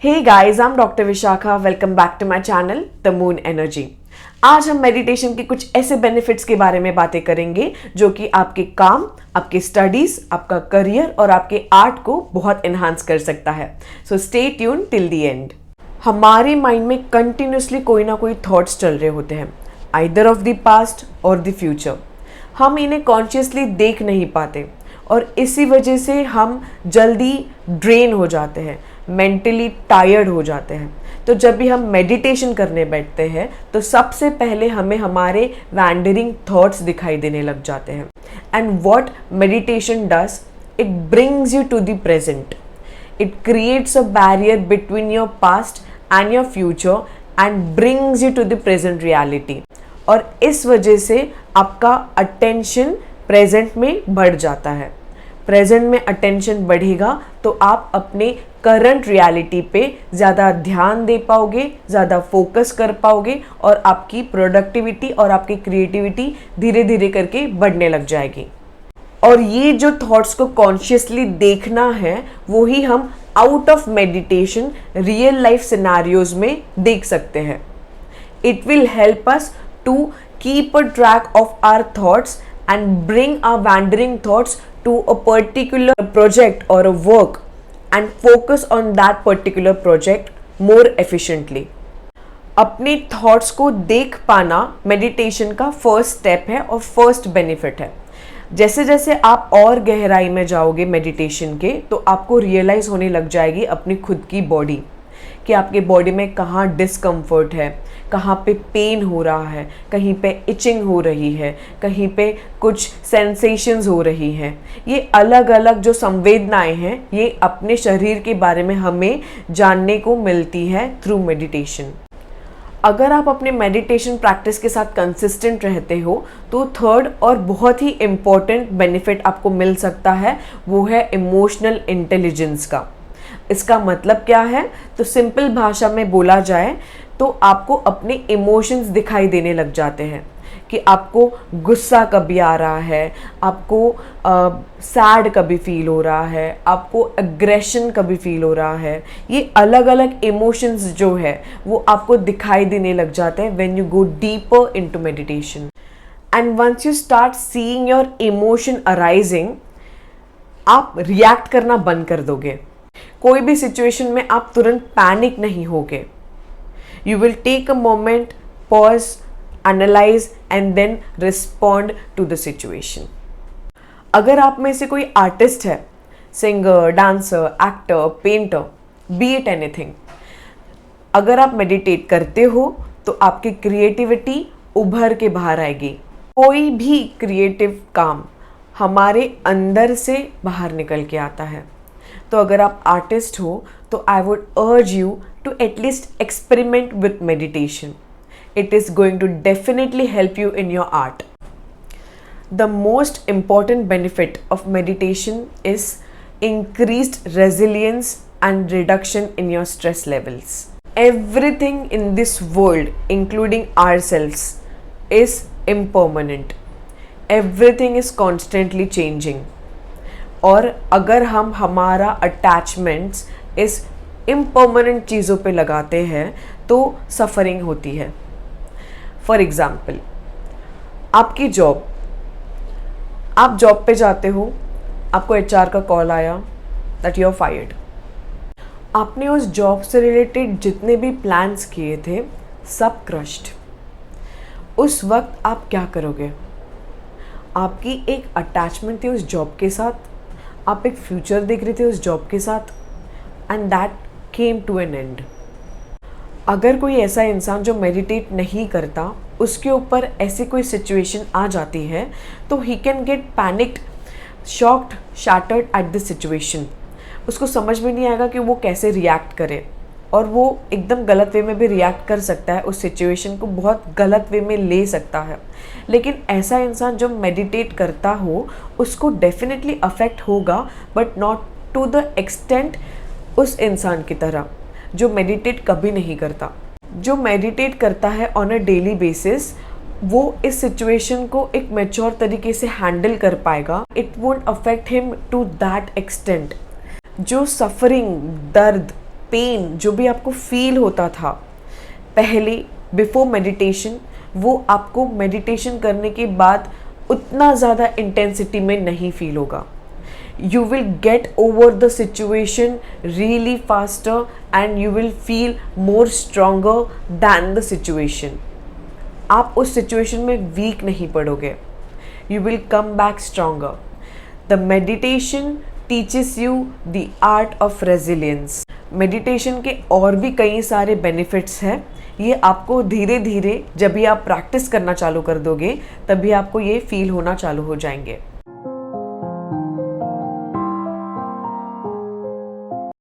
Hey guys, I'm Dr. Vishakha. Welcome back to my channel, The Moon Energy. आज हम meditation के कुछ ऐसे बेनिफिट्स के बारे में बातें करेंगे जो कि आपके काम, आपके स्टडीज, आपका करियर और आपके आर्ट को बहुत एनहांस कर सकता है. So stay tune till the end. हमारे माइंड में कंटिन्यूसली कोई ना कोई थॉट्स चल रहे होते हैं, आइदर ऑफ द पास्ट और द फ्यूचर. हम इन्हें कॉन्शियसली देख नहीं पाते और इसी वजह से हम जल्दी ड्रेन हो जाते हैं, मेंटली टायर्ड हो जाते हैं. तो जब भी हम मेडिटेशन करने बैठते हैं तो सबसे पहले हमें हमारे वैंडरिंग थॉट्स दिखाई देने लग जाते हैं. And what meditation does, it brings you to the present. It creates a barrier between your past and your future and brings you to the present reality. और इस वजह से आपका अटेंशन प्रेजेंट में बढ़ जाता है. प्रेजेंट में अटेंशन बढ़ेगा तो आप अपने करंट रियलिटी पे ज़्यादा ध्यान दे पाओगे, ज़्यादा फोकस कर पाओगे और आपकी प्रोडक्टिविटी और आपकी क्रिएटिविटी धीरे धीरे करके बढ़ने लग जाएगी. और ये जो थॉट्स को कॉन्शियसली देखना है वो ही हम out of meditation real life scenarios में देख सकते हैं. It will help us to keep a track of our thoughts and bring our wandering thoughts to a particular project or a work and focus on that particular project more efficiently. अपने thoughts को देख पाना meditation का first step है और first benefit है. जैसे जैसे आप और गहराई में जाओगे मेडिटेशन के तो आपको रियलाइज होने लग जाएगी अपनी खुद की बॉडी, कि आपके बॉडी में कहाँ डिस्कम्फर्ट है, कहाँ पे पेन हो रहा है, कहीं पे इचिंग हो रही है, कहीं पे कुछ सेंसेशंस हो रही हैं. ये अलग अलग जो संवेदनाएं हैं ये अपने शरीर के बारे में हमें जानने को मिलती है थ्रू मेडिटेशन. अगर आप अपने मेडिटेशन प्रैक्टिस के साथ कंसिस्टेंट रहते हो तो थर्ड और बहुत ही इम्पॉर्टेंट बेनिफिट आपको मिल सकता है, वो है इमोशनल इंटेलिजेंस का. इसका मतलब क्या है? तो सिंपल भाषा में बोला जाए तो आपको अपने इमोशंस दिखाई देने लग जाते हैं कि आपको गुस्सा कभी आ रहा है, आपको सैड कभी फील हो रहा है, आपको अग्रेशन कभी फील हो रहा है. ये अलग अलग इमोशंस जो है वो आपको दिखाई देने लग जाते हैं when you go deeper into meditation. And once you start seeing your emotion arising, आप रिएक्ट करना बंद कर दोगे. कोई भी सिचुएशन में आप तुरंत पैनिक नहीं होगे. You will take a moment, pause, analyze and then respond to the situation. अगर आप में से कोई आर्टिस्ट है, singer, dancer, actor, painter, B it anything, अगर आप मेडिटेट करते हो तो आपकी क्रिएटिविटी उभर के बाहर आएगी. कोई भी क्रिएटिव काम हमारे अंदर से बाहर निकल के आता है. तो अगर आप आर्टिस्ट हो तो I would urge you to at least experiment with meditation. It is going to definitely help you in your art. The most important benefit of meditation is increased resilience and reduction in your stress levels. Everything in this world, including ourselves, is impermanent. Everything is constantly changing. और अगर हम हमारा attachments इस impermanent चीज़ों पे लगाते हैं तो सफ़रिंग होती है. फॉर एग्ज़ाम्पल, आपकी जॉब, आप जॉब पे जाते हो, आपको HR का कॉल आया दैट यू आर फायर्ड. आपने उस जॉब से रिलेटेड जितने भी प्लान्स किए थे सब क्रश्ड. उस वक्त आप क्या करोगे? आपकी एक अटैचमेंट थी उस जॉब के साथ, आप एक फ्यूचर देख रहे थे उस जॉब के साथ, and that came to an end. अगर कोई ऐसा इंसान जो मेडिटेट नहीं करता उसके ऊपर ऐसी कोई सिचुएशन आ जाती है तो he can get panicked, shocked, shattered at the situation. उसको समझ में नहीं आएगा कि वो कैसे रिएक्ट करे और वो एकदम गलत वे में भी रिएक्ट कर सकता है, उस सिचुएशन को बहुत गलत वे में ले सकता है. लेकिन ऐसा इंसान जो मेडिटेट करता हो उसको डेफिनेटली अफेक्ट होगा, but not to the extent उस इंसान की तरह जो मेडिटेट कभी नहीं करता. जो मेडिटेट करता है ऑन अ डेली बेसिस वो इस सिचुएशन को एक मैच्योर तरीके से हैंडल कर पाएगा. It won't affect him to that extent. जो सफरिंग, दर्द, पेन जो भी आपको फील होता था पहले बिफोर मेडिटेशन, वो आपको मेडिटेशन करने के बाद उतना ज़्यादा इंटेंसिटी में नहीं फील होगा. You will get over the situation really faster and you will feel more stronger than the situation. आप उस situation में weak नहीं पड़ोगे. You will come back stronger. The meditation teaches you the art of resilience. Meditation के और भी कई सारे benefits हैं. ये आपको धीरे धीरे जब भी आप प्रैक्टिस करना चालू कर दोगे तभी आपको ये फील होना चालू हो जाएंगे.